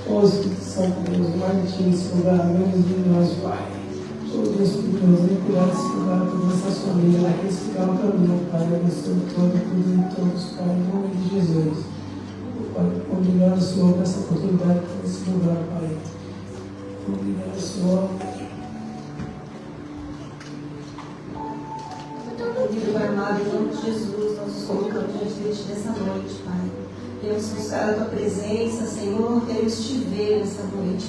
Ó Espírito Santo, Deus, mais de esse lugar, menos de nós, Pai. Ó Deus, Espírito Deus, vem cuidar desse lugar, todas essas famílias, aqueles que dão o caminho, Pai, abençoe todo, cuide de todos, Pai, em nome de Jesus. Pai, obrigado, Senhor, por essa oportunidade, por esse lugar, Pai. Obrigado, Senhor. Querido Pai amado, em nome de Jesus, nós nos colocamos diante de Ti nessa noite, Pai. Queremos buscar a Tua presença, Senhor, queremos Te ver nessa noite.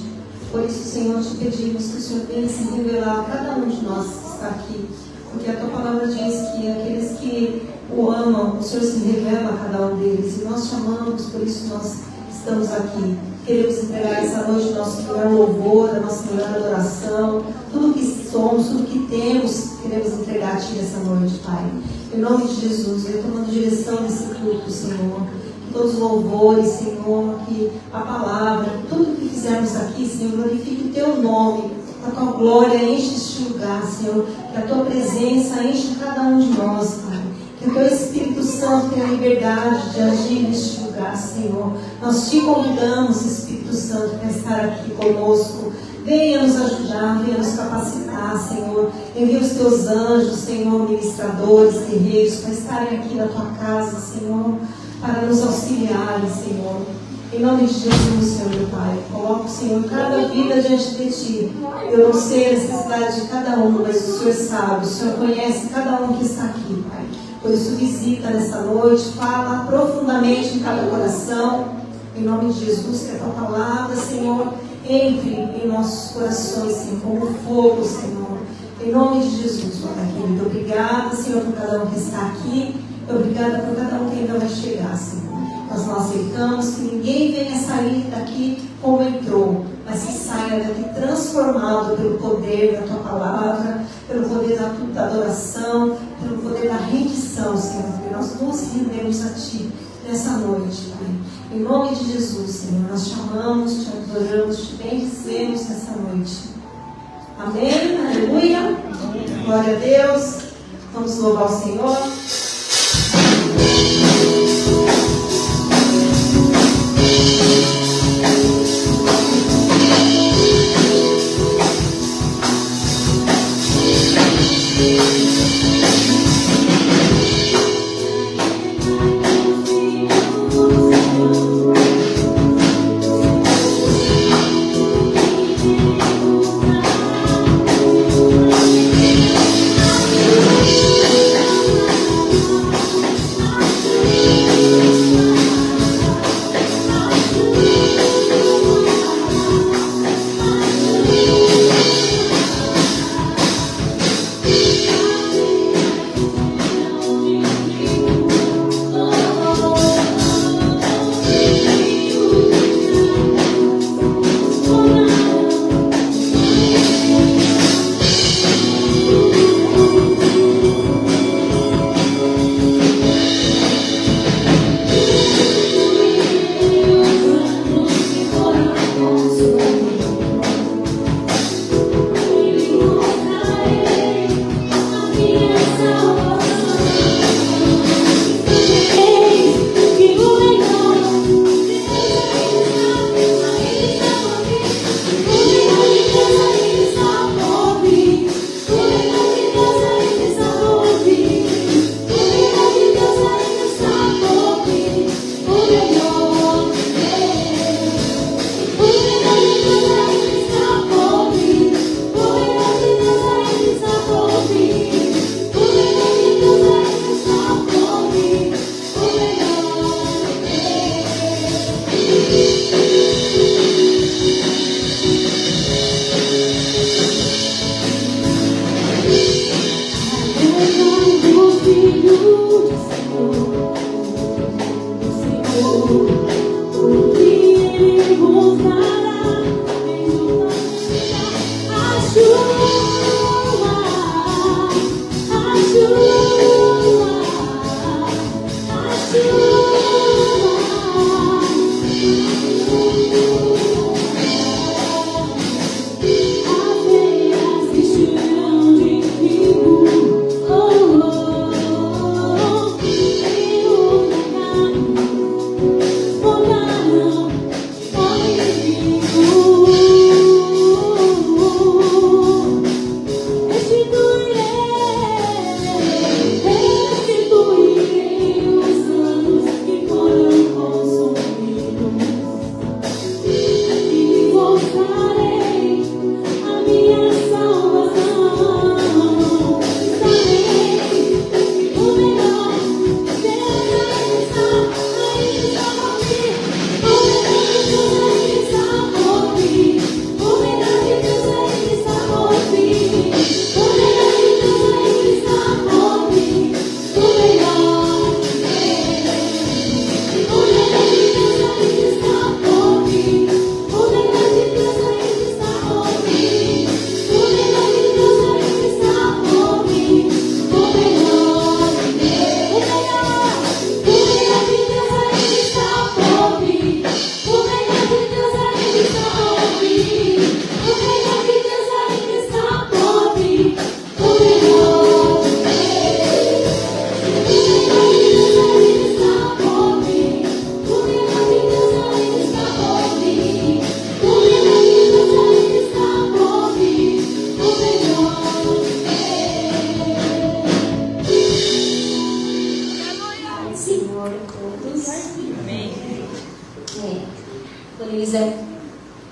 Por isso, Senhor, te pedimos que o Senhor venha se revelar a cada um de nós que está aqui. Porque a Tua palavra diz que aqueles que o amam, o Senhor se revela a cada um deles. E nós te amamos, por isso nós estamos aqui. Queremos entregar essa noite nosso melhor louvor, a nossa melhor adoração, tudo que somos, tudo que temos, queremos entregar a Ti nessa noite, Pai. Em nome de Jesus, venha tomando direção nesse culto, Senhor. Que todos os louvores, Senhor, que a palavra, tudo que fizermos aqui, Senhor, glorifique o Teu nome. A Tua glória enche este lugar, Senhor. Que a Tua presença enche cada um de nós, Pai. Que o Teu Espírito Santo tenha liberdade de agir neste lugar, Senhor. Nós Te convidamos, Espírito Santo, para estar aqui conosco. Venha nos ajudar, venha nos capacitar, Senhor. Envia os Teus anjos, Senhor, ministradores, guerreiros, para estarem aqui na Tua casa, Senhor, para nos auxiliarem, Senhor. Em nome de Jesus, Senhor, meu Pai, coloco, Senhor, cada vida diante de Ti. Eu não sei a necessidade de cada um, mas o Senhor sabe, o Senhor conhece cada um que está aqui, Pai. Por isso, visita nessa noite, fala profundamente em cada coração. Em nome de Jesus, que a Tua palavra, Senhor, entre em nossos corações, Senhor, como fogo, Senhor. Em nome de Jesus, Pai querido. Obrigada, Senhor, por cada um que está aqui. Obrigada por cada um que ainda vai chegar, Senhor. Nós não aceitamos que ninguém venha sair daqui como entrou, mas que saia daqui transformado pelo poder da Tua palavra, pelo poder da adoração, pelo poder da rendição, Senhor. Porque nós nos rendemos a Ti nessa noite, Pai. Em nome de Jesus, Senhor, nós te amamos, te adoramos, te bendizemos nessa noite. Amém? Aleluia. Glória a Deus. Vamos louvar o Senhor.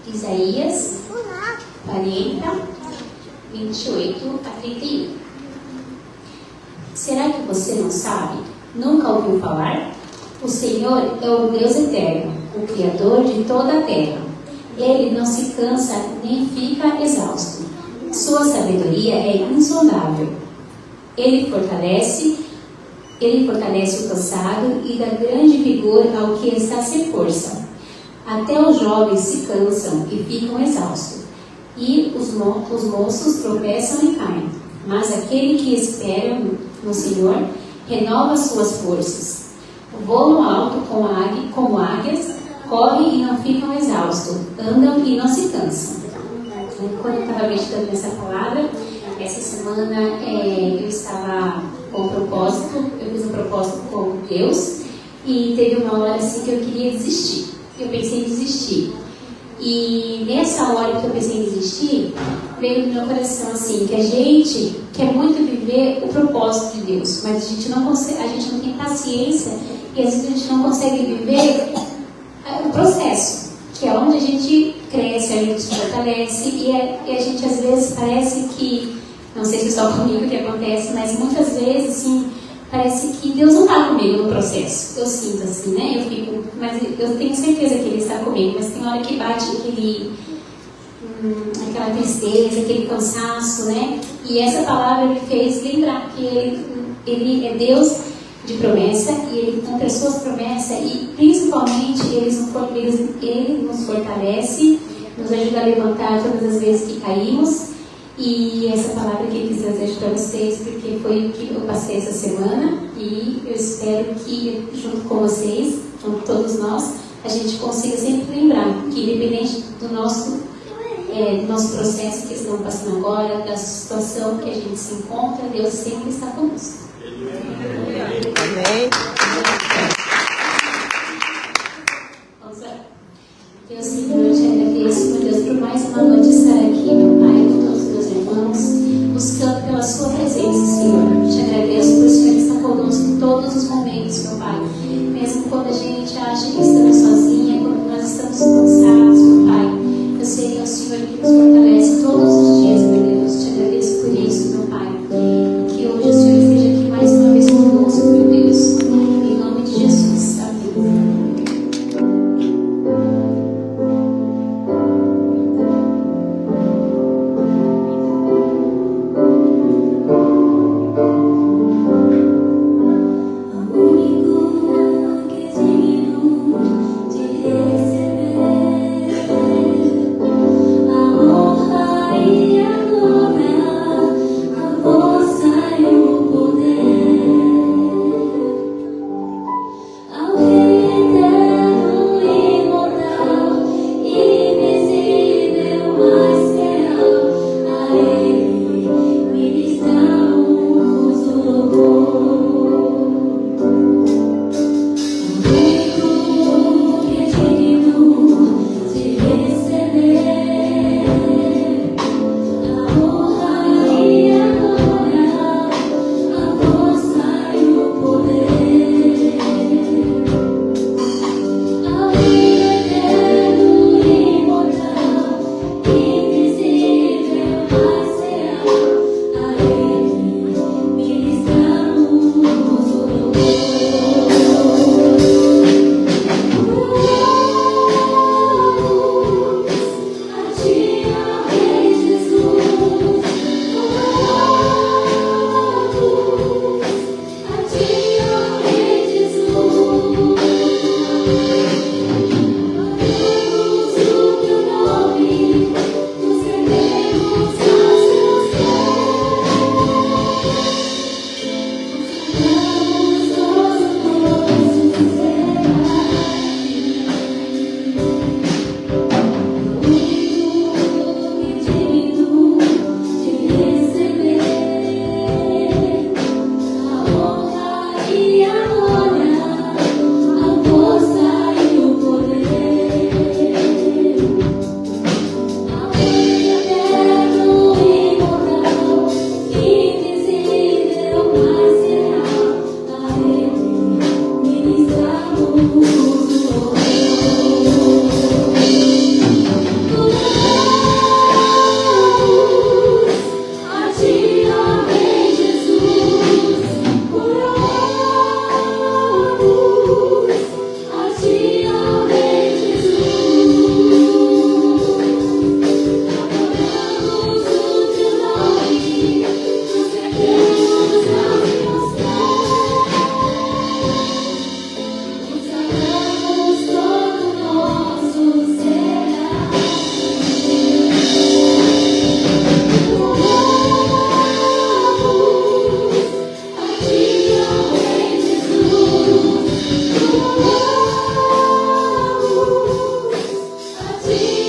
Isaías 40, 28 a 31. Será que você não sabe? Nunca ouviu falar? O Senhor é o Deus eterno, o Criador de toda a terra. Ele não se cansa nem fica exausto. Sua sabedoria é insondável. Ele fortalece o cansado e dá grande vigor ao que está sem força. Até os jovens se cansam e ficam exaustos, e os moços tropeçam e caem. Mas aquele que espera no Senhor renova suas forças. Voam alto como águias, correm e não ficam exaustos, andam e não se cansam. Quando eu estava meditando nessa palavra, essa semana eu estava com um propósito, eu fiz um propósito com Deus, e teve uma hora assim que eu queria desistir. Eu pensei em desistir. E nessa hora que eu pensei em desistir, veio no meu coração assim, que a gente quer muito viver o propósito de Deus, mas a gente não tem paciência e às vezes a gente não consegue viver o processo, que é onde a gente cresce, a gente se fortalece e a gente às vezes parece que, não sei se é só comigo que acontece, mas muitas vezes assim, parece que Deus não está comigo no processo. Eu sinto assim, né? Mas eu tenho certeza que Ele está comigo, mas tem hora que bate aquela tristeza, aquele cansaço, né? E essa palavra me fez lembrar que Ele é Deus de promessa e Ele cumpre as suas promessas e principalmente Ele nos fortalece, nos ajuda a levantar todas as vezes que caímos. E essa palavra que eu quis trazer para vocês, porque foi o que eu passei essa semana e eu espero que junto com vocês, junto com todos nós, a gente consiga sempre lembrar que independente do nosso processo que estamos passando agora, da situação que a gente se encontra, Deus sempre está conosco. Amém. Vamos lá. Deus, Senhor, eu te agradeço, meu Deus, por mais uma noite estar aqui, meu Pai, com todos os meus irmãos, buscando pela sua presença, Senhor. Te agradeço por o Senhor estar conosco em todos os momentos, meu Pai. Mesmo quando a gente acha que estamos sozinha, quando nós estamos cansados, meu Pai. Eu sei que é o Senhor que nos fortalece todos os dias, meu Deus. Te agradeço por isso, meu Pai. Que hoje o Senhor esteja aqui mais uma vez conosco, meu Deus. Em nome de Jesus. Amém. O único Consagramos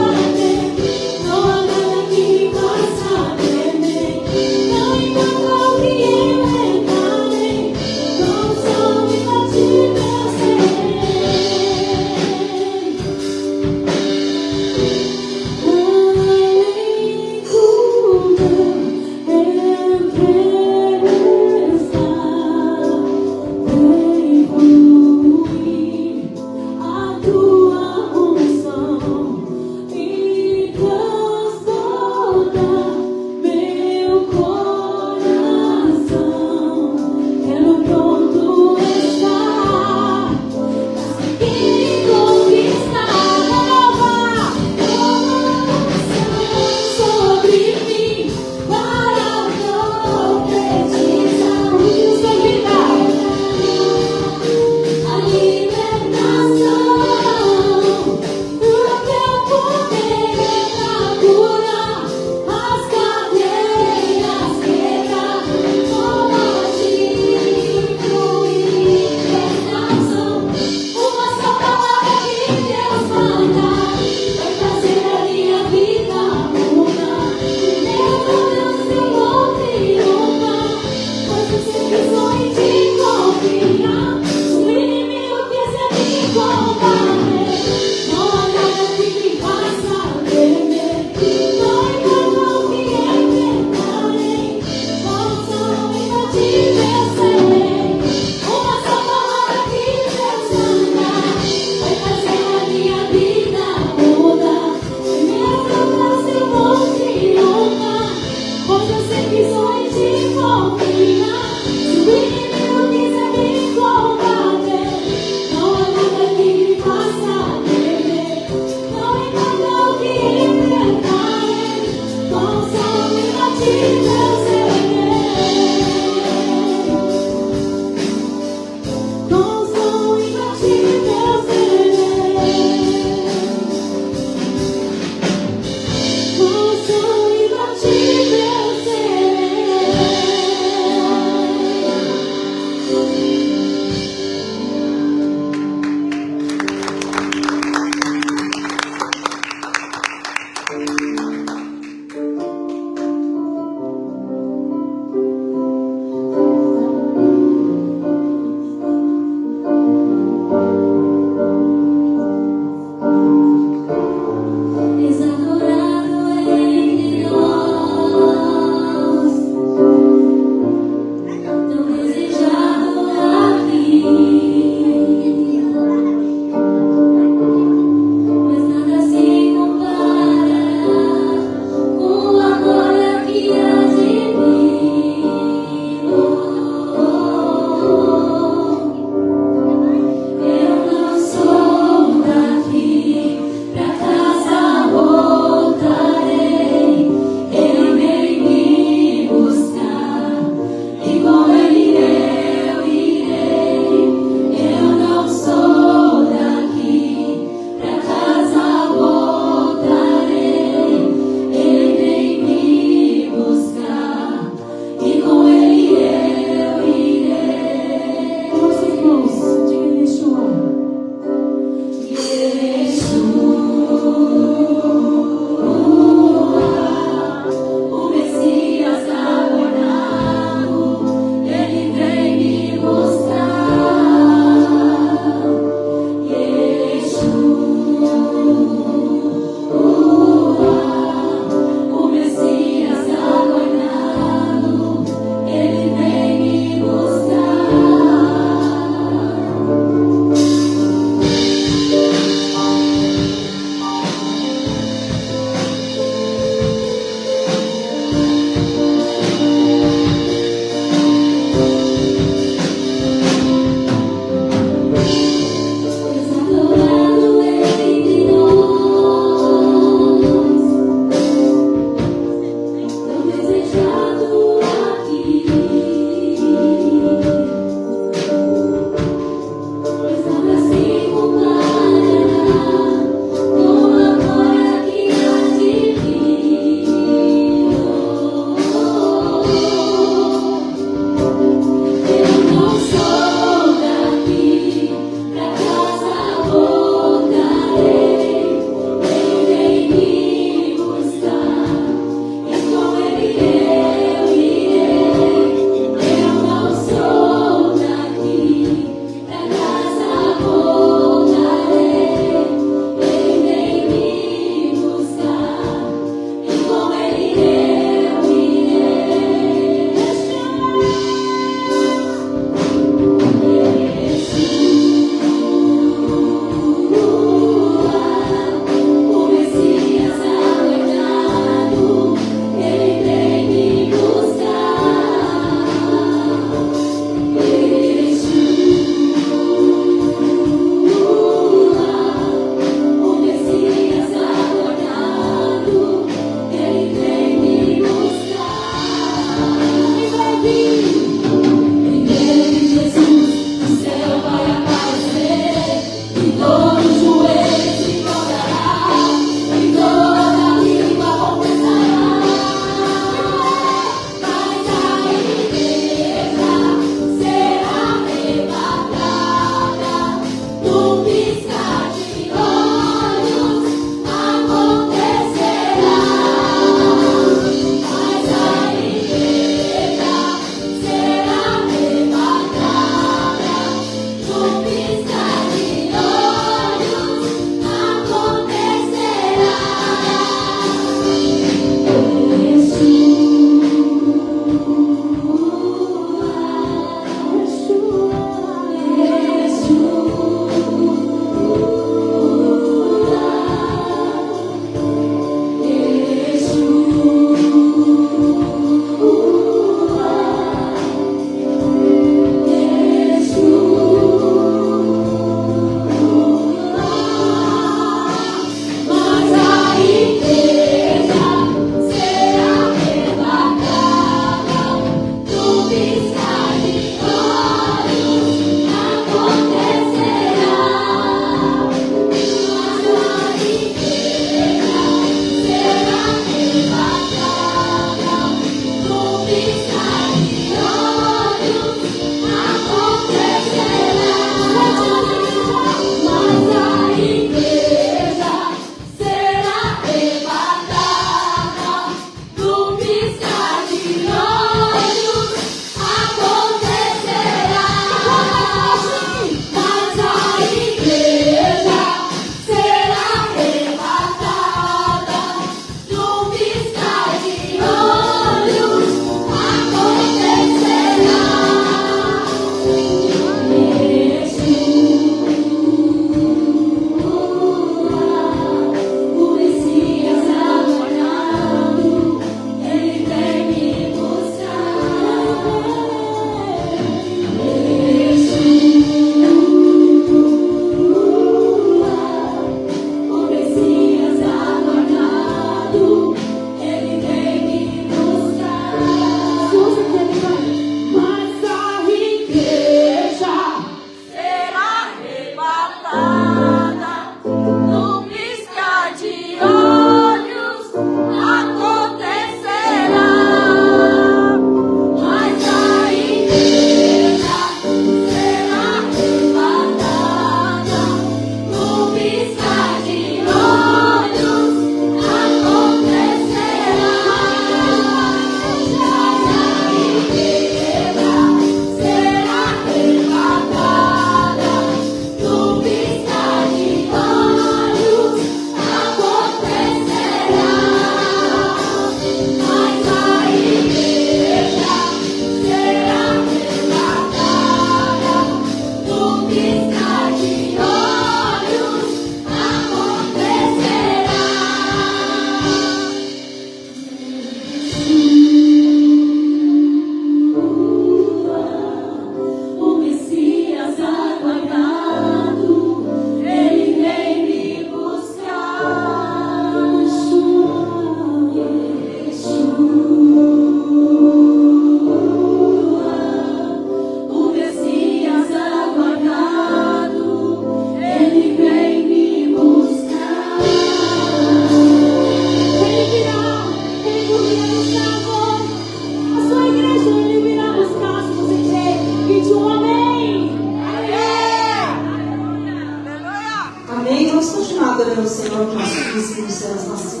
Amém? Vamos continuar adorando o Senhor com nossos dízimos e as nossas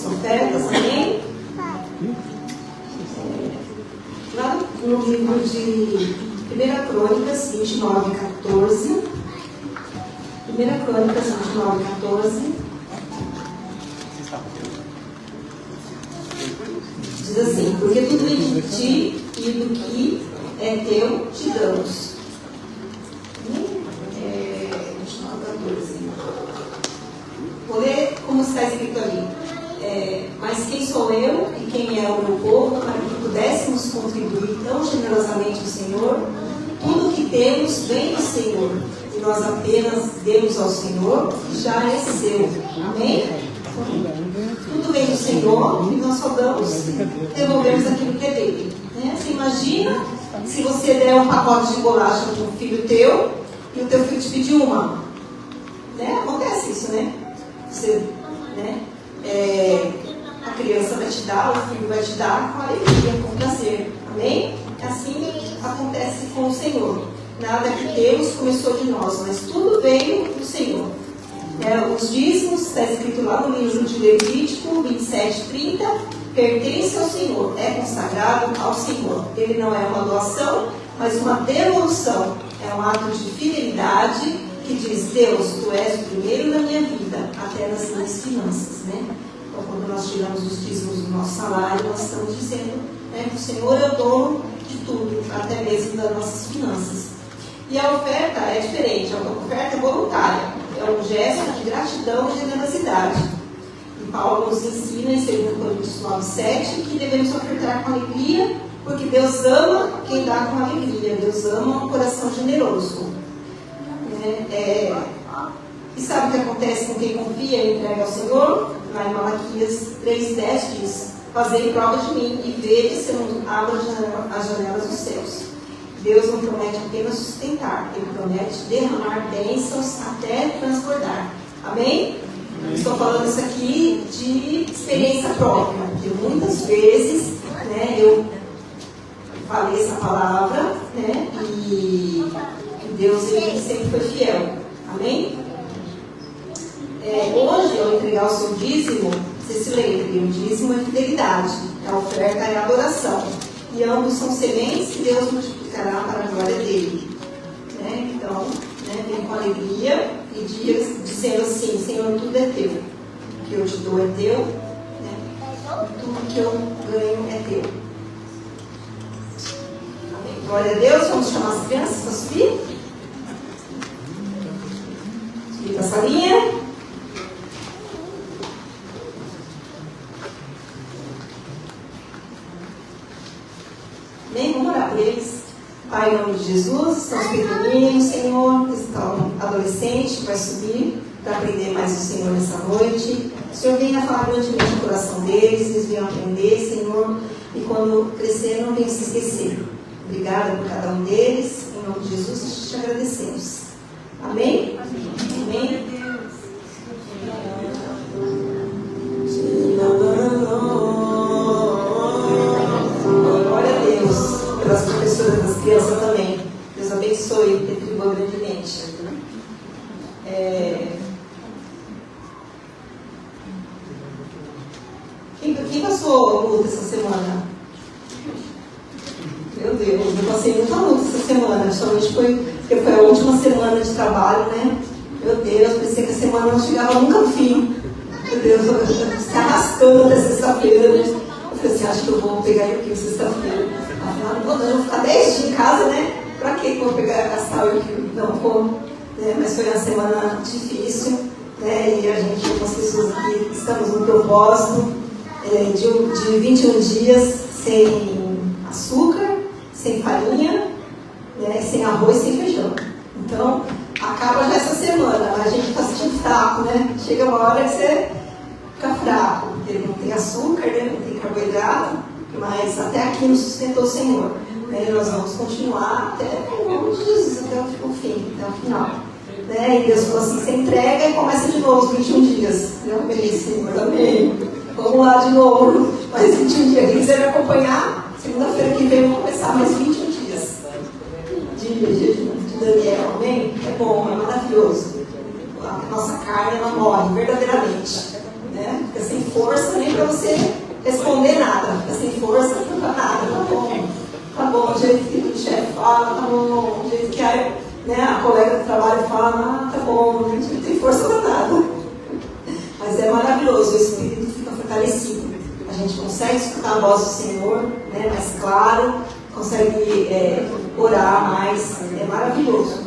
ofertas. Amém? Lá no livro de 1 Crônicas 29, 14. 1 Crônicas 29, 14. Diz assim: porque tudo de ti e do que é teu te damos. 14. Vou ler como está escrito ali. Mas quem sou eu e quem é o meu povo para que pudéssemos contribuir tão generosamente ao Senhor? Tudo o que temos vem do Senhor e nós apenas demos ao Senhor que já é seu. Amém? Tudo vem do Senhor e nós só devolvemos aquilo que é dele. Né? Você imagina se você der um pacote de bolacha para um filho teu e o teu filho te pedir uma. Né? Acontece isso, né? Você, né? A criança vai te dar, o filho vai te dar com alegria, com prazer. Amém? Assim acontece com o Senhor. Nada que temos começou de nós, mas tudo veio do Senhor. Os dízimos, está escrito lá no livro de Levítico 27:30, pertence ao Senhor, é consagrado ao Senhor. Ele não é uma doação, mas uma devolução. É um ato de fidelidade que diz: Deus, tu és o primeiro na minha vida, até nas minhas finanças. Né? Então, quando nós tiramos os dízimos do nosso salário, nós estamos dizendo, né, que o Senhor é o dono de tudo, até mesmo das nossas finanças. E a oferta é diferente, a oferta é voluntária, é um gesto de gratidão e generosidade. E Paulo nos ensina em 2 Coríntios 9:7 que devemos ofertar com alegria, porque Deus ama quem dá com alegria, Deus ama um coração generoso. E sabe o que acontece com quem confia e entrega ao Senhor? Lá em Malaquias 3:10 diz: fazei prova de mim e vede se eu não abro as janelas dos céus. Deus não promete apenas sustentar, Ele promete derramar bênçãos até transbordar. Amém? Estou falando isso aqui de experiência própria, porque muitas vezes, né, eu falei essa palavra, né, e Deus ele sempre foi fiel. Amém? Hoje, ao entregar o seu dízimo, você se lembre, o dízimo é fidelidade, a oferta é a adoração. E ambos são sementes que Deus multiplicará para a glória dele. Né? Então, né, vem com alegria e dizendo assim: Senhor, tudo é teu. O que eu te dou é teu. Né? Tudo que eu ganho é teu. Amém. Glória a Deus. Vamos chamar as crianças para subir. Subir para a salinha. Vamos orar por eles. Pai, em nome de Jesus, são os pequeninos, Senhor, que estão adolescentes, que vai subir para aprender mais do Senhor nessa noite. O Senhor venha falar grandemente no coração deles, eles venham aprender, Senhor, e quando crescer não venham se esquecer. Obrigada por cada um deles, em nome de Jesus, nós te agradecemos. Amém? Amém? Pelas professoras das crianças também. Deus abençoe e retribua grandemente. Quem passou luta essa semana? Meu Deus, eu passei muita luta essa semana. Principalmente porque foi a última semana de trabalho, né? Meu Deus, pensei que a semana não chegava nunca ao fim. Meu Deus, se arrastando até sexta-feira, né? Eu falei assim: acho que eu vou pegar aqui sexta-feira. Eu vou ficar 10 dias em casa, né? Pra que eu vou pegar, gastar o que não vou? Né? Mas foi uma semana difícil, né? E a gente, algumas pessoas aqui, estamos no propósito de 21 dias sem açúcar, sem farinha, né? Sem arroz, sem feijão. Então, acaba já essa semana, a gente está sentindo fraco, né? Chega uma hora que você fica fraco, porque não tem açúcar, né? Não tem carboidrato. Mas até aqui nos sustentou o Senhor. Né? Nós vamos continuar até o nome de Jesus, até o fim, até o final. Né? E Deus falou assim: você entrega e começa de novo 21 dias. Eu amei, Senhor, amém. Vamos lá de novo, mais 21 dias. Quem quiser me acompanhar, segunda-feira que vem eu vou começar mais 21 dias de Daniel, amém? É bom, é maravilhoso. A nossa carne ela morre verdadeiramente. Né? Fica sem força nem para você responder nada. Fica sem força para nada. Tá bom, do jeito que o chefe fala, tá bom, do jeito que a colega do trabalho fala, tá bom, a gente não tem força para nada. Mas é maravilhoso, o espírito fica fortalecido. A gente consegue escutar a voz do Senhor, né, mais claro, consegue orar mais, é maravilhoso.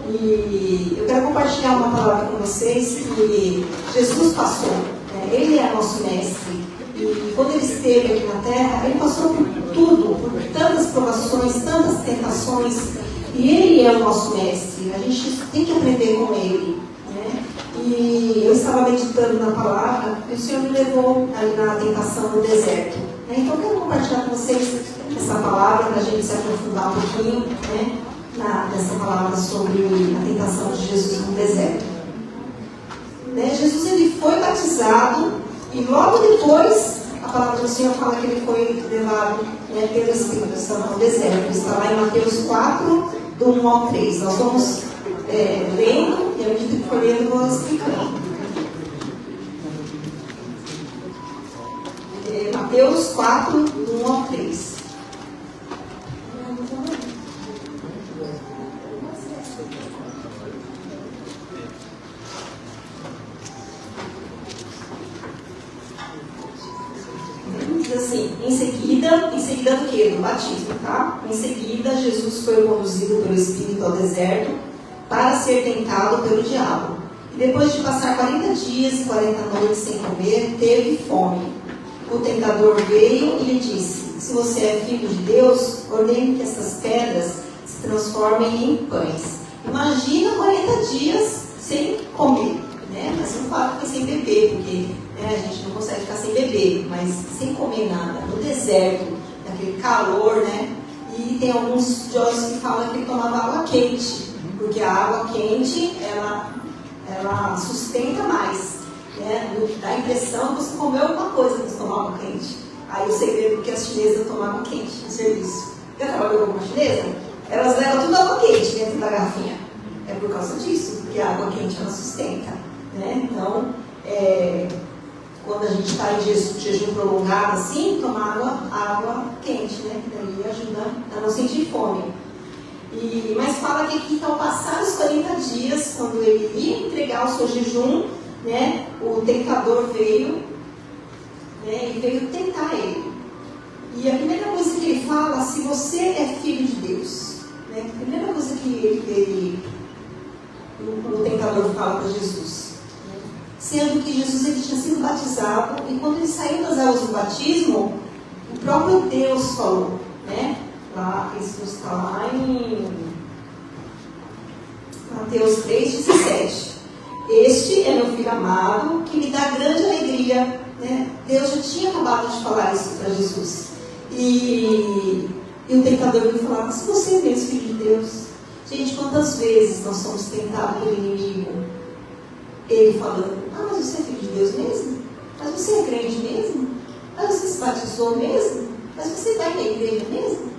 E eu quero compartilhar uma palavra com vocês que Jesus passou, né? Ele é nosso mestre. E quando ele esteve aqui na terra, ele passou por tudo, por tantas provações, tantas tentações. E ele é o nosso mestre. A gente tem que aprender com ele. Né? E eu estava meditando na palavra e o Senhor me levou ali na tentação no deserto. Né? Então eu quero compartilhar com vocês essa palavra para a gente se aprofundar um pouquinho, né? Nessa palavra sobre a tentação de Jesus no deserto. Né? Jesus ele foi batizado e logo depois a palavra do Senhor fala que ele foi levado, né, pelo Espírito Santo ao deserto. Está lá em Mateus 4, do 1 ao 3. Nós vamos lendo e à medida que for lendo eu vou explicando. Mateus 4, do 1 ao 3. Assim, em seguida do que? Do batismo, tá? Em seguida, Jesus foi conduzido pelo Espírito ao deserto para ser tentado pelo diabo. E depois de passar 40 dias e 40 noites sem comer, teve fome. O tentador veio e lhe disse: se você é filho de Deus, ordene que essas pedras se transformem em pães. Imagina 40 dias sem comer, né? Mas não fala que sem beber, porque a gente não consegue ficar sem beber, mas sem comer nada, no deserto, naquele calor, né? E tem alguns estudiosos que falam que ele tomava água quente, porque a água quente, ela sustenta mais, né? Dá a impressão que você comeu alguma coisa quando você toma água quente. Aí o segredo é que as chinesas tomam água quente no serviço. Já trabalhou com alguma chinesa? Elas levam tudo água quente dentro da garrafinha. É por causa disso, porque a água quente ela sustenta, né? Então, quando a gente está em jejum prolongado assim, tomar água quente, né? Que daí ajuda a não sentir fome. Mas fala que aqui, ao passar os 40 dias, quando ele ia entregar o seu jejum, né? O tentador veio, né? E veio tentar ele. E a primeira coisa que ele fala: se você é filho de Deus, né? A primeira coisa que o tentador fala para Jesus. Sendo que Jesus ele tinha sido batizado, e quando ele saiu das águas do batismo, o próprio Deus falou, né? Lá, isso está lá em Mateus 3,17. Este é meu filho amado, que me dá grande alegria, né? Deus já tinha acabado de falar isso para Jesus. E o tentador me falava: se você é mesmo filho de Deus. Gente, quantas vezes nós somos tentados pelo inimigo? Ele falando: ah, mas você é filho de Deus mesmo? Mas você é crente mesmo? Mas você se batizou mesmo? Mas você vai na igreja mesmo?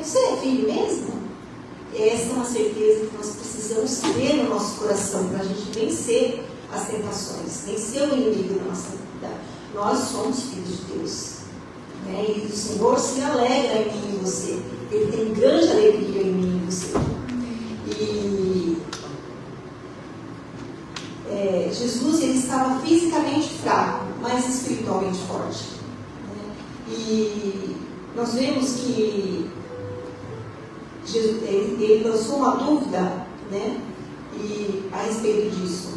Você é filho mesmo? Essa é uma certeza que nós precisamos ter no nosso coração para a gente vencer as tentações, vencer o inimigo da nossa vida. Nós somos filhos de Deus, né? E o Senhor se alegra em mim e em você. Ele tem grande alegria em mim e em você. Jesus ele estava fisicamente fraco, mas espiritualmente forte. E nós vemos que Jesus, ele lançou uma dúvida, né? E a respeito disso.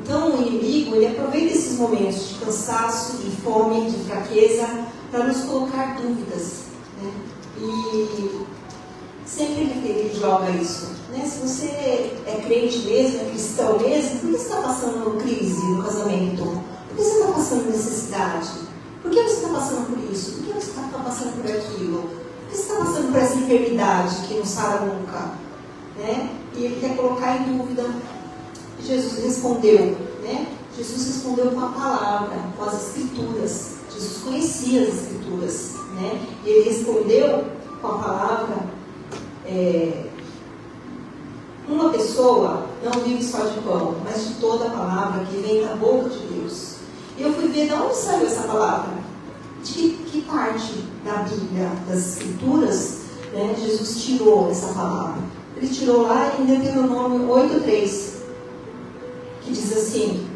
Então o inimigo ele aproveita esses momentos de cansaço, de fome, de fraqueza, para nos colocar dúvidas, né? E sempre ele joga isso, né? Se você é crente mesmo, é cristão mesmo, por que você está passando crise no casamento? Por que você está passando necessidade? Por que você está passando por isso? Por que você está passando por aquilo? Por que você está passando por essa enfermidade que não sara nunca? Né? E ele quer colocar em dúvida. Jesus respondeu, né? Jesus respondeu com a palavra, com as escrituras. Jesus conhecia as escrituras, né? E ele respondeu com a palavra, uma pessoa não vive só de pão, mas de toda a palavra que vem da boca de Deus. E eu fui ver de onde saiu essa palavra. De que parte da Bíblia, das Escrituras, né, Jesus tirou essa palavra. Ele tirou lá em Deuteronômio 8:3, que diz assim: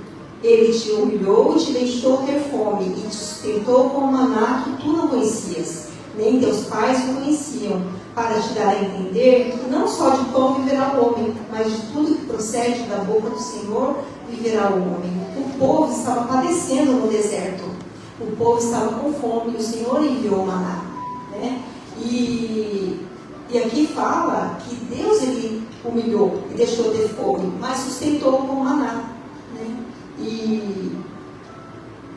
Ele te humilhou e te deixou ter fome, e te sustentou com o maná que tu não conhecias, nem teus pais o conheciam, para te dar a entender que não só de pão viverá o homem, mas de tudo que procede da boca do Senhor viverá o homem. O povo estava padecendo no deserto, o povo estava com fome, e o Senhor enviou o maná, né? E aqui fala que Deus ele humilhou e deixou ter fome, mas sustentou com o maná, né? E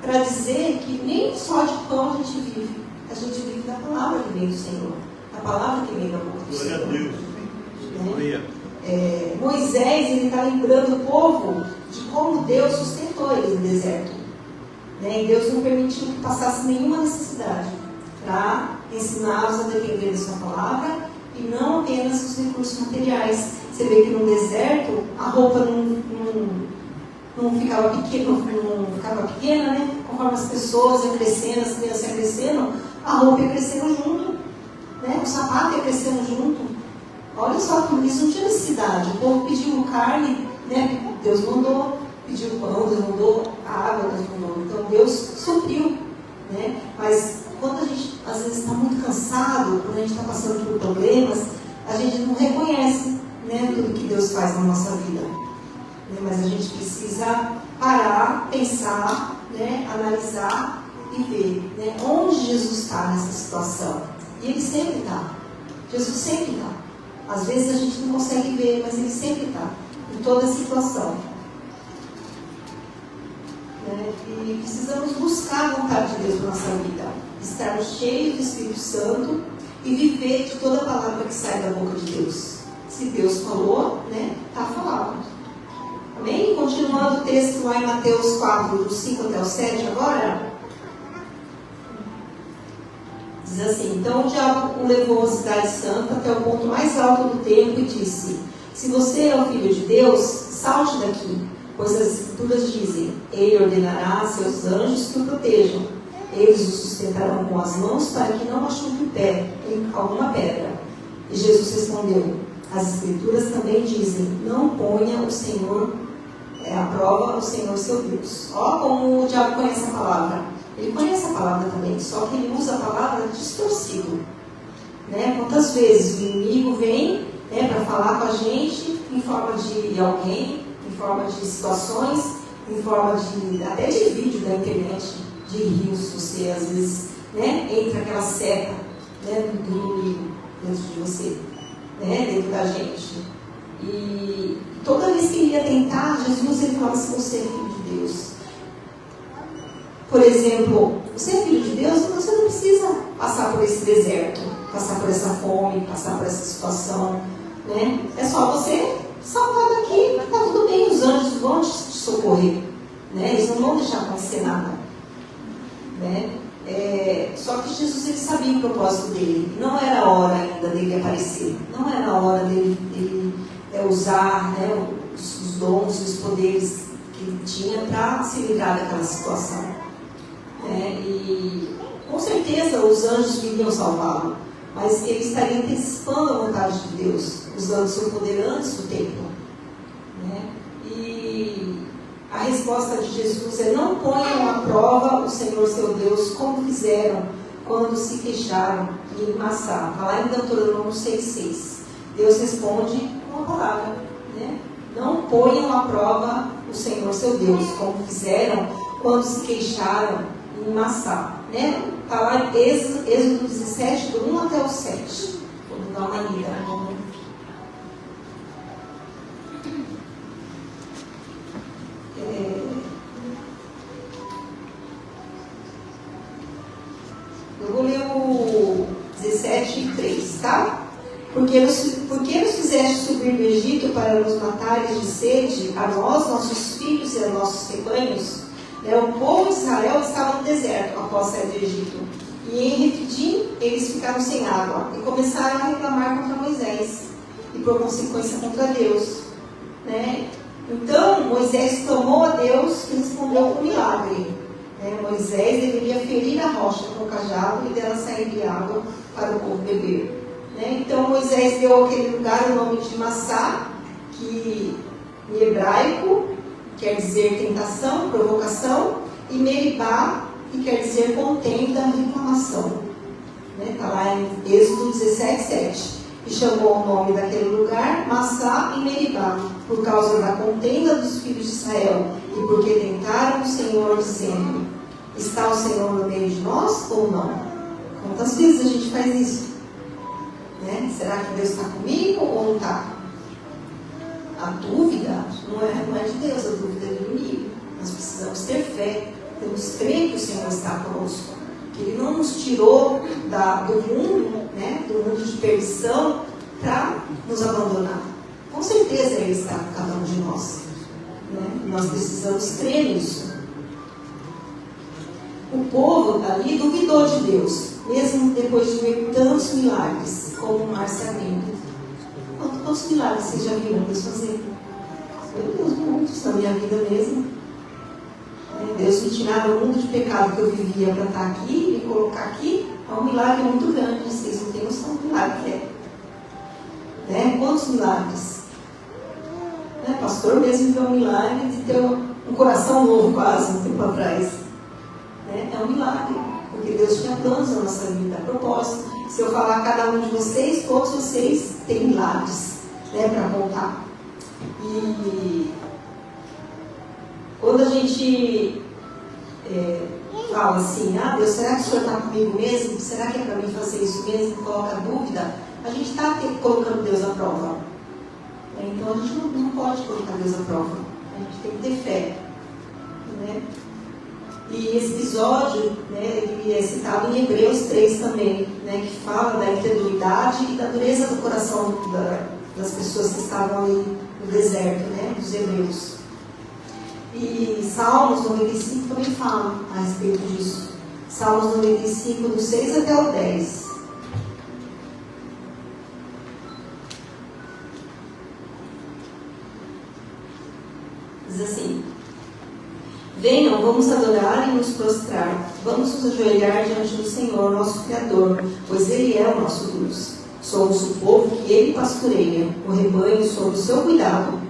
para dizer que nem só de pão a gente vive da palavra que vem do Senhor, a palavra que vem da boca do Senhor. Glória a Deus. Né? Moisés ele está lembrando o povo de como Deus sustentou eles no deserto, né? E Deus não permitiu que passasse nenhuma necessidade para ensiná-los a depender da sua palavra e não apenas os recursos materiais. Você vê que no deserto a roupa não ficava pequena, né? Conforme as pessoas iam crescendo, as crianças iam crescendo, a roupa ia crescendo junto, né? O sapato ia crescendo junto. Olha só, por isso não tinha necessidade. O povo pediu carne, né? Deus mandou. Pediu pão, Deus mandou água, Deus mandou. Então Deus supriu, né? Mas quando a gente às vezes está muito cansado, quando a gente está passando por problemas, a gente não reconhece, né, tudo que Deus faz na nossa vida. Né? Mas a gente precisa parar, pensar, né, analisar e ver, né, onde Jesus está nessa situação. E Ele sempre está. Jesus sempre está. Às vezes a gente não consegue ver, mas Ele sempre está, em toda situação. Né? E precisamos buscar a vontade de Deus para a nossa vida. Estarmos cheios do Espírito Santo e viver de toda a palavra que sai da boca de Deus. Se Deus falou, né, está falado. Amém? Continuando o texto lá em Mateus 4, do 5 até o 7 agora. Diz assim: Então o diabo o levou à cidade santa até o ponto mais alto do templo e disse: Se você é o Filho de Deus, salte daqui, pois as Escrituras dizem: Ele ordenará a seus anjos que o protejam. Eles o sustentarão com as mãos para que não machuque o pé em alguma pedra. E Jesus respondeu: As Escrituras também dizem: Não ponha o Senhor à prova o Senhor seu Deus. Ó como o diabo conhece a palavra. Ele conhece a palavra também, só que ele usa a palavra distorcido. Né? Quantas vezes o inimigo vem, né, para falar com a gente em forma de alguém, em forma de situações, em forma de até de vídeo da internet, de rios, você às vezes, né, entra aquela seta, né, do inimigo dentro de você, né, dentro da gente. E toda vez que ele ia tentar, Jesus ele falava assim: você é filho de Deus. Por exemplo, você é filho de Deus, você não precisa passar por esse deserto, passar por essa fome, passar por essa situação, né? É só você salvar daqui, está tudo bem, os anjos vão te socorrer, né? Eles não vão deixar acontecer nada, né? Só que Jesus ele sabia o propósito dele. Não era a hora ainda dele aparecer, não era a hora dele usar, né, os dons e os poderes que ele tinha para se livrar daquela situação. E com certeza os anjos viriam salvá-lo, mas ele estaria antecipando a vontade de Deus, usando seu poder antes do tempo. Né? E a resposta de Jesus é: não ponham à prova o Senhor seu Deus, como fizeram quando se queixaram em Massá. Está lá em Deuteronômio 6,6. Deus responde com a palavra, né? Não ponham à prova o Senhor seu Deus, como fizeram quando se queixaram em Massá. Né? Está lá em Êxodo 17, do 1 até o 7. Vamos dar uma lida. Eu vou ler o 17:3, tá? Porque nos fizeste subir do Egito para nos matares de sede, a nós, nossos filhos e a nossos rebanhos? O povo de Israel estava no deserto após sair do Egito. E em Refidim eles ficaram sem água e começaram a reclamar contra Moisés. e por consequência contra Deus, né? Então Moisés clamou a Deus e respondeu com milagre, né? Moisés deveria ferir a rocha com o cajado e dela sairia água para o povo beber, né? Então Moisés deu àquele lugar o nome de Massá, que em hebraico quer dizer tentação, provocação, e Meribá, que quer dizer contenda, reclamação. Está lá em Êxodo 17:7. E chamou o nome daquele lugar Massá e Meribá, por causa da contenda dos filhos de Israel, e porque tentaram o Senhor, dizendo: está o Senhor no meio de nós ou não? Quantas vezes a gente faz isso? Né? Será que Deus está comigo ou não está? A dúvida não é de Deus, a dúvida é do inimigo. Nós precisamos ter fé, temos que crer que o Senhor está conosco, que Ele não nos tirou do mundo, né, do mundo de perdição, para nos abandonar. Com certeza Ele está com cada um de nós, né? Nós precisamos crer nisso. O povo ali duvidou de Deus, mesmo depois de ver tantos milagres, como o mar se abrindo. Quantos milagres vocês já viram Deus fazer? Meu Deus, muitos na minha vida mesmo. Deus me tirar do mundo de pecado que eu vivia para estar aqui, me colocar aqui, é um milagre muito grande. Vocês não têm noção do milagre que é. Né? Quantos milagres? Né? Pastor mesmo viu um milagre de ter um coração novo quase um tempo atrás. Né? É um milagre, porque Deus tinha planos na nossa vida, propósito. Se eu falar a cada um de vocês, todos vocês têm milagres, né, para contar. E quando a gente fala assim: ah, Deus, será que o Senhor está comigo mesmo? Será que é para mim fazer isso mesmo? Coloca dúvida, a gente está colocando Deus à prova. Então a gente não pode colocar Deus à prova, a gente tem que ter fé, né? E esse episódio, né, ele é citado em Hebreus 3 também, né, que fala da incredulidade e da dureza do coração das pessoas que estavam ali no deserto, né, dos hebreus. E Salmos 95 também fala a respeito disso. Salmos 95, do 6 até o 10. Diz assim: venham, vamos adorar e nos prostrar. Vamos nos ajoelhar diante do Senhor, nosso Criador, pois Ele é o nosso Deus. Somos o povo que Ele pastoreia, o rebanho sob o seu cuidado.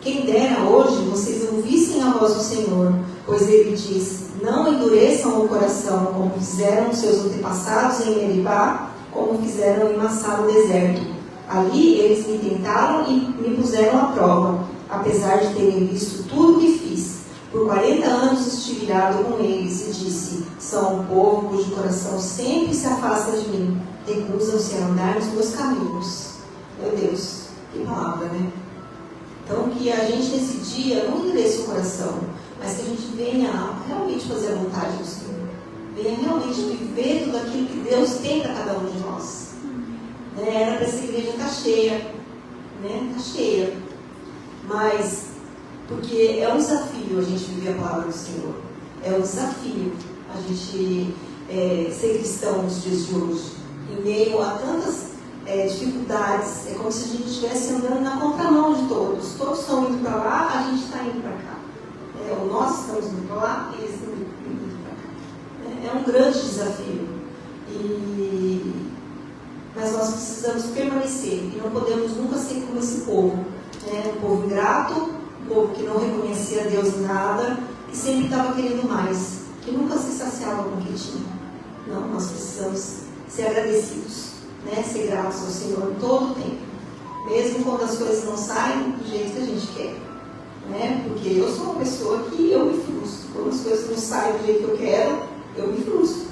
Quem dera hoje vocês ouvissem a voz do Senhor, pois Ele diz: não endureçam o coração, como fizeram seus antepassados em Meribá, como fizeram em Massá no deserto. Ali eles me tentaram e me puseram à prova, apesar de terem visto tudo o que fiz. Por 40 anos estive irado com eles e disse: são um povo cujo coração sempre se afasta de mim, recusam-se a andar nos meus caminhos. Meu Deus, que palavra, né? Então que a gente nesse dia não endureça o coração, mas que a gente venha realmente fazer a vontade do Senhor, venha realmente viver tudo aquilo que Deus tem para cada um de nós. Era para essa igreja estar cheia, né? Está cheia, mas porque é um desafio a gente viver a palavra do Senhor, é um desafio a gente ser cristão nos dias de hoje, em meio a tantas dificuldades. É como se a gente estivesse andando na contramão de todos. Todos estão indo para lá, a gente está indo para cá. Ou nós estamos indo para lá, eles estão indo para cá. É um grande desafio. Mas nós precisamos permanecer e não podemos nunca ser como esse povo, um povo ingrato, um povo que não reconhecia Deus em nada, que sempre estava querendo mais, que nunca se saciava com o que tinha. Não, nós precisamos ser agradecidos, ser gratos ao Senhor em todo o tempo, mesmo quando as coisas não saem do jeito que a gente quer, porque eu sou uma pessoa que eu me frustro. Quando as coisas não saem do jeito que eu quero, eu me frustro,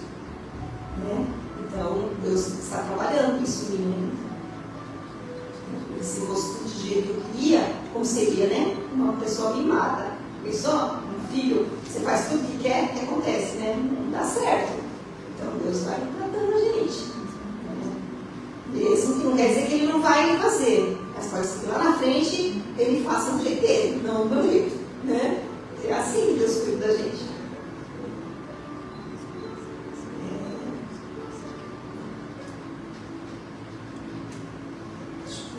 Então Deus está trabalhando isso em mim. Se fosse tudo do jeito que eu queria, como seria, uma pessoa mimada. Pensou? Um filho, você faz tudo que quer, o que acontece, Não dá certo. Então Deus vai tratando a gente. Mesmo que não quer dizer que Ele não vai fazer, mas pode ser que lá na frente Ele faça do jeito dele, não do meu jeito, É assim que Deus cuida da gente.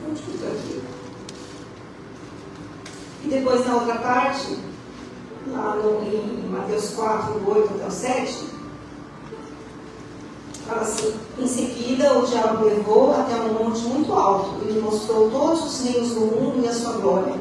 Onde que depois, na outra parte, lá em Mateus 4, do 8 até o 7, fala assim: em seguida o diabo levou até um monte muito alto e lhe mostrou todos os reinos do mundo e a sua glória.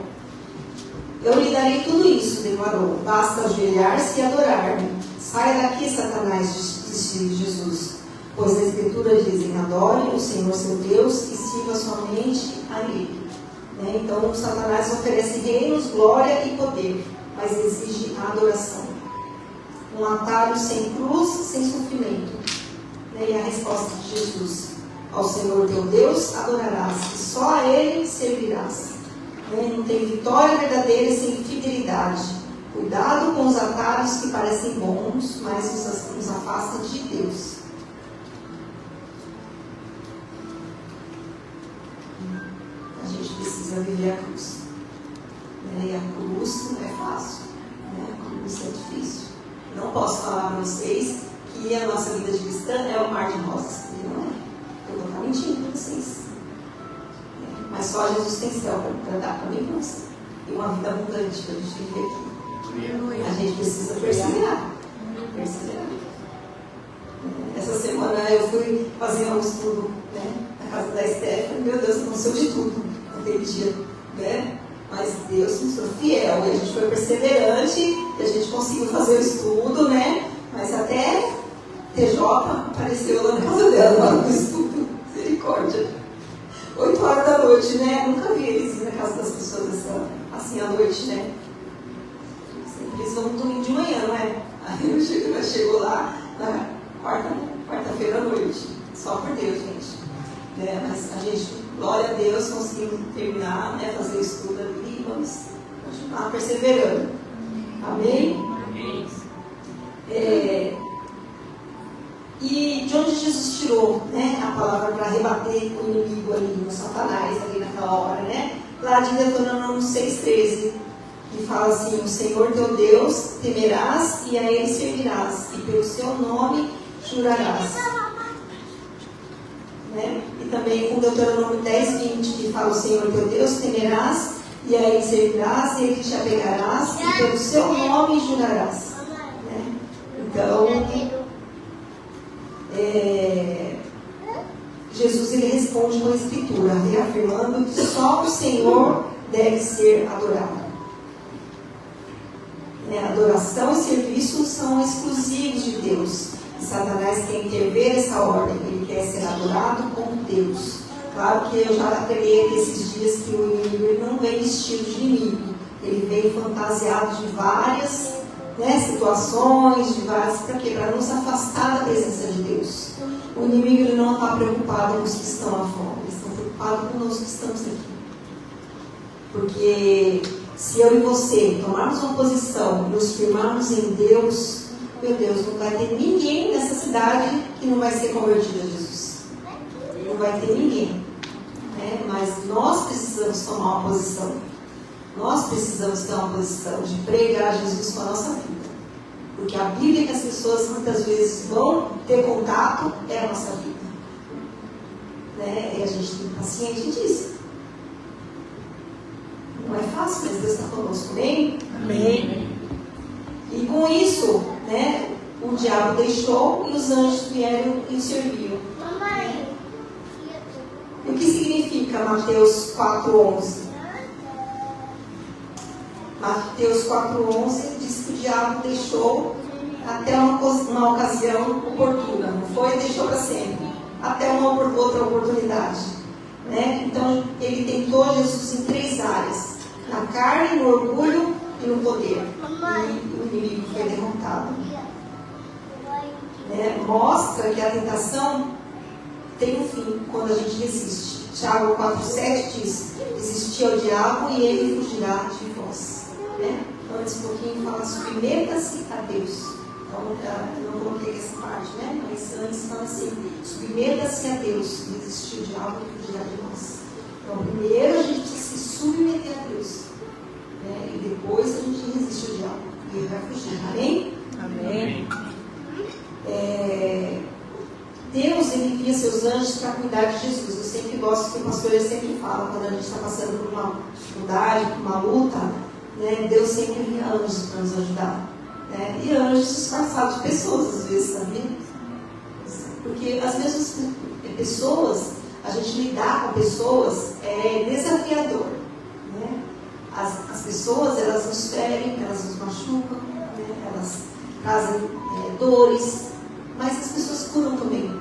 Eu lhe darei tudo isso, declarou, basta ajoelhar-se e adorar-me. Saia daqui, Satanás, disse Jesus, pois a Escritura dizem: adore o Senhor seu Deus e sirva somente a Ele. Então, Satanás oferece reinos, glória e poder, mas exige a adoração. Um atalho sem cruz, sem sofrimento. E a resposta de Jesus: ao Senhor teu Deus adorarás, e só a Ele servirás. Não tem vitória verdadeira sem fidelidade. Cuidado com os atalhos que parecem bons, mas nos afastam de Deus. A gente precisa viver a cruz. E a cruz não é fácil. A cruz é difícil. Não posso falar para vocês que a nossa vida de cristã é um mar de rosas. Não é. Eu vou estar mentindo para vocês. Mas só Jesus tem céu para dar para mim e para você. E uma vida abundante para a gente viver aqui. A gente precisa perseverar. Essa semana eu fui fazer um estudo, na casa da Stephanie. Meu Deus, aconteceu de tudo naquele dia. Mas Deus nos foi fiel. E a gente foi perseverante. E a gente conseguiu fazer o estudo. Mas até TJ apareceu lá na casa dela, lá no estudo. Misericórdia. 8 horas da noite, Nunca vi eles ir na casa das pessoas assim à noite, Sempre eles vão no domingo de manhã, não é? Aí eu chego lá na quarta-feira à noite. Só por Deus, gente. Mas a gente, glória a Deus, conseguimos terminar, fazer o estudo ali e vamos continuar perseverando. Amém? Amém. E de onde Jesus tirou a palavra para rebater o inimigo ali, no Satanás, ali naquela hora, Lá de Deuteronômio 6,13, que fala assim: o Senhor teu Deus temerás e a Ele servirás, e pelo seu nome jurarás. E também com Deuteronômio 10,20, que fala: o Senhor teu Deus temerás e a Ele servirás, e Ele te apegarás, e pelo seu nome jurarás. Então, Jesus ele responde com a Escritura, reafirmando que só o Senhor deve ser adorado. Adoração e serviço são exclusivos de Deus. E Satanás quer intervir essa ordem. Ele quer ser adorado como Deus. Claro que eu já preguei aqui esses dias que o inimigo ele não vem vestido de inimigo. Ele vem fantasiado de várias situações, para quê? Para nos afastar da presença de Deus. O inimigo ele não está preocupado com os que estão lá fora, eles estão preocupados conosco que estamos aqui. Porque se eu e você tomarmos uma posição, nos firmarmos em Deus, meu Deus, não vai ter ninguém nessa cidade que não vai ser convertido a Jesus. Não vai ter ninguém. Mas nós precisamos tomar uma posição. Nós precisamos ter uma posição de pregar Jesus com a nossa vida. Porque a Bíblia que as pessoas muitas vezes vão ter contato é a nossa vida. E a gente tem que estar ciente disso. Não é fácil, mas Deus está conosco, amém? Amém. E com isso, o diabo deixou e os anjos vieram e o serviam. O que significa Mateus 4,11? Mateus 4,11 diz que o diabo deixou até uma ocasião oportuna, não foi? Deixou para sempre, até uma outra oportunidade. Então, ele tentou Jesus em 3 áreas: na carne, no orgulho e no poder. E o inimigo foi derrotado. Mostra que a tentação tem um fim quando a gente resiste. Tiago 4,7 diz: resistir ao diabo e ele fugirá de vós. Antes um pouquinho fala: submeta-se a Deus. Então, eu não coloquei essa parte, mas antes fala assim: submeta-se a Deus, e resistir ao diabo e fugirá de nós. Então, primeiro a gente se submeter a Deus, e depois a gente resiste ao diabo e ele vai fugir. Amém? Amém. Deus ele envia seus anjos para cuidar de Jesus. Eu sempre gosto que o pastor sempre fala, quando a gente está passando por uma dificuldade, por uma luta, né, Deus sempre envia anjos para nos ajudar. Né? E anjos disfarçados de pessoas, às vezes, sabia? Porque as mesmas pessoas, a gente lidar com pessoas é desafiador. Né? As pessoas, elas nos ferem, elas nos machucam, né? Elas trazem dores, mas as pessoas curam também.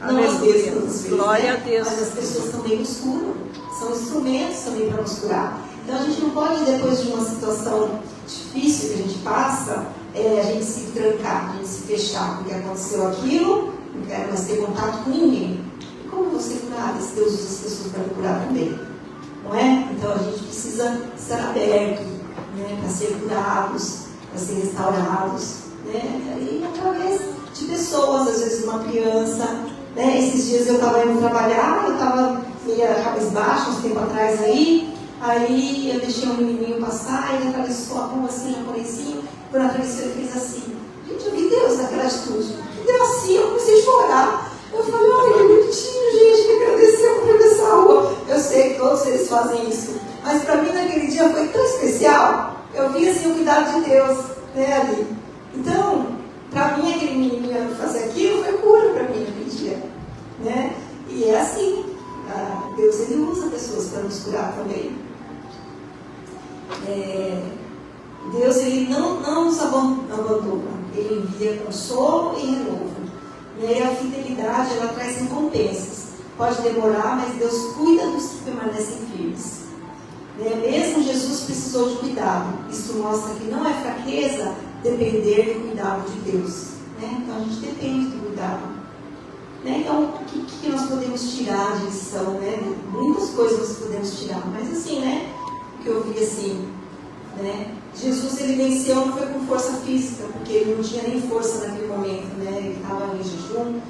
Não às vezes, todas as vezes, Glória né? a Deus. Mas as pessoas também nos curam. São instrumentos também para nos curar. Então a gente não pode, depois de uma situação difícil que a gente passa, a gente se trancar, a gente se fechar, porque aconteceu aquilo, não quero mais ter contato com ninguém. E como você curar? Se Deus usa as pessoas para curar também. Não é? Então a gente precisa estar aberto, né, para ser curados, para ser restaurados, né? E através de pessoas, às vezes uma criança, né? Esses dias eu estava indo trabalhar, eu estava meio cabisbaixo, uns tempo atrás aí eu deixei um menininho passar, ele atravessou a rua assim, japonesinho, quando atravessou ele fez assim. Gente, eu vi Deus naquela atitude. E deu assim, eu comecei a chorar. Eu falei, olha, que bonitinho, gente, que agradeceu por atravessar a rua. Eu sei que todos eles fazem isso, mas para mim naquele dia foi tão especial. Eu vi assim o cuidado de Deus, né, ali. Então, para mim aquele menininho fazer aquilo foi cura para mim naquele dia, né? E é assim, Deus ele usa pessoas para nos curar também. Deus ele não nos abandona, ele envia consolo e renovo. E a fidelidade ela traz recompensas. Pode demorar, mas Deus cuida dos que permanecem firmes. Mesmo Jesus precisou de cuidado. Isso mostra que não é fraqueza depender do cuidado de Deus. Então a gente depende do cuidado. Então o que nós podemos tirar de lição? Muitas coisas nós podemos tirar, mas assim, o que eu vi assim, Jesus ele venceu não foi com força física, porque ele não tinha nem força naquele momento, ele estava em jejum,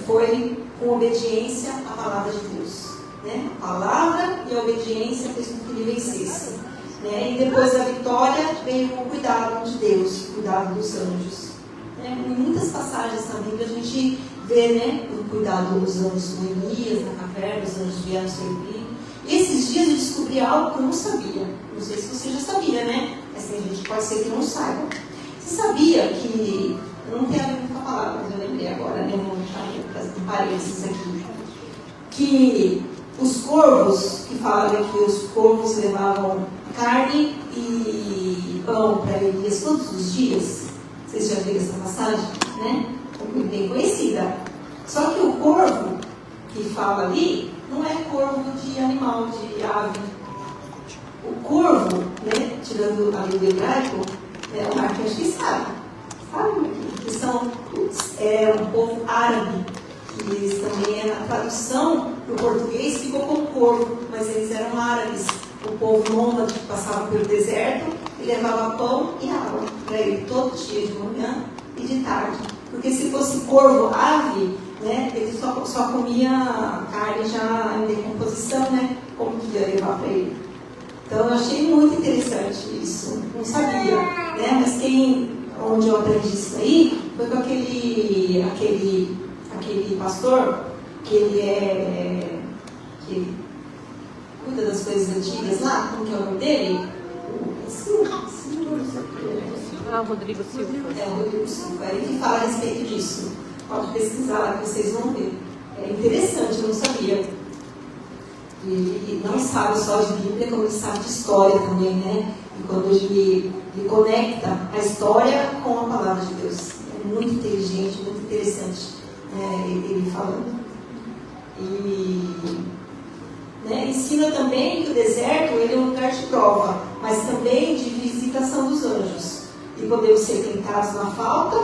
foi com obediência à palavra de Deus. A palavra e a obediência fez com que ele vencesse. E depois da vitória veio o cuidado de Deus, o cuidado dos anjos. Em muitas passagens na Bíblia a gente vê o cuidado dos anjos com Elias, na caverna, os anjos vieram servir. E esses dias eu descobri algo que eu não sabia. Não sei se você já sabia, Mas tem gente que pode ser que não saiba. Você sabia que, não tem a ver com a palavra, mas eu lembrei agora, vou fazer um parênteses aqui, que os corvos, que falavam que os corvos levavam carne e pão para Elias todos os dias. Vocês já viram essa passagem? Muito bem conhecida. Só que o corvo que fala ali não é corvo de animal, de ave. O corvo, tirando a língua hebraico, o Marcos acho que sabe, que são um povo árabe, que eles também, a tradução para o português ficou como corvo, mas eles eram árabes, o povo nômade que passava pelo deserto e levava pão e água para ele todo dia, de manhã e de tarde. Porque se fosse corvo, ave, ele só comia carne já em decomposição, como que ia levar para ele? Então eu achei muito interessante isso, não sabia, mas onde eu aprendi isso aí foi com aquele pastor que ele cuida das coisas antigas lá, como que é o nome dele? Rodrigo Silva. Rodrigo Silva, ele que fala a respeito disso. Pode pesquisar lá que vocês vão ver. É interessante, eu não sabia. E não sabe só de Bíblia, como ele sabe de história também, E quando ele conecta a história com a palavra de Deus. É muito inteligente, muito interessante ele falando. E ensina também que o deserto ele é um lugar de prova, mas também de visitação dos anjos. E podemos ser tentados na falta,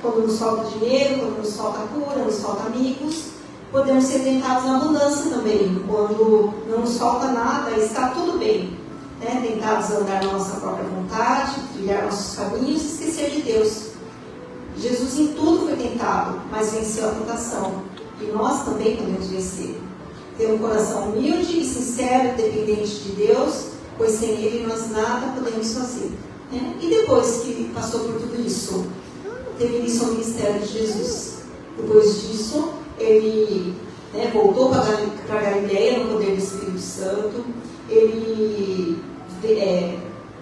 quando nos falta dinheiro, quando nos falta cura, nos falta amigos. Podemos ser tentados na abundância também, quando não nos falta nada, está tudo bem. Tentados a andar na nossa própria vontade, trilhar nossos caminhos e esquecer de Deus. Jesus em tudo foi tentado, mas venceu a tentação. E nós também podemos vencer. Ter um coração humilde e sincero, dependente de Deus, pois sem Ele nós nada podemos fazer. E depois que passou por tudo isso, teve início ao ministério de Jesus. Depois disso, ele voltou para Galileia no poder do Espírito Santo. Ele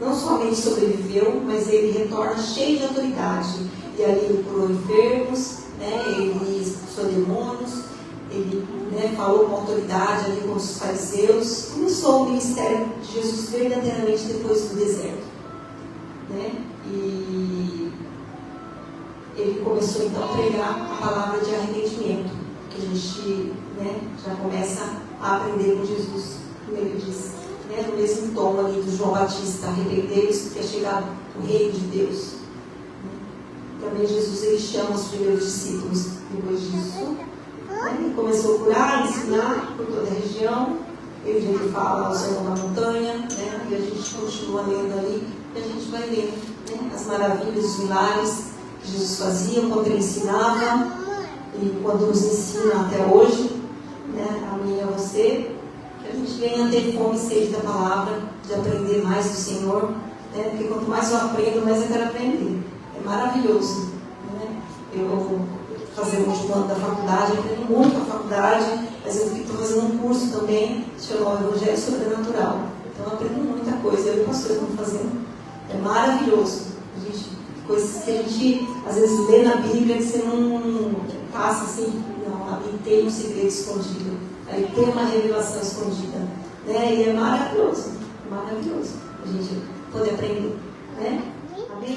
não somente sobreviveu, mas ele retorna cheio de autoridade. E ali ele curou enfermos, né? Ele expulsou demônios, ele, né, falou com autoridade ali com os fariseus. Começou o ministério de Jesus verdadeiramente depois do deserto, né? E ele começou então a pregar a palavra de arrependimento, que a gente, né, já começa a aprender com Jesus, como ele diz, né, no mesmo tom ali do João Batista: arrependei-vos porque é chegado o reino de Deus. Também Jesus, ele chama os primeiros discípulos depois disso, né? Ele começou a curar, ensinar por toda a região. Ele fala o Sermão da Montanha, né? E a gente continua lendo ali, e a gente vai vendo, né, as maravilhas, os milagres que Jesus fazia, quando ele ensinava e quando nos ensina até hoje, né, a mim e a você, que a gente venha a ter fome e sede da palavra, de aprender mais do Senhor, né? Porque quanto mais eu aprendo, mais eu quero aprender. É maravilhoso, né? Eu fazendo um ano da faculdade, eu aprendo muito com a faculdade, mas eu estou fazendo um curso também, chamado Evangelho Sobrenatural. Então eu aprendo muita coisa, eu e o pastor estamos fazendo. É maravilhoso. Coisas que a gente às vezes lê na Bíblia que você não passa assim, não, ali tem um segredo escondido, aí tem uma revelação escondida, né? E é maravilhoso a gente poder aprender, né? Amém?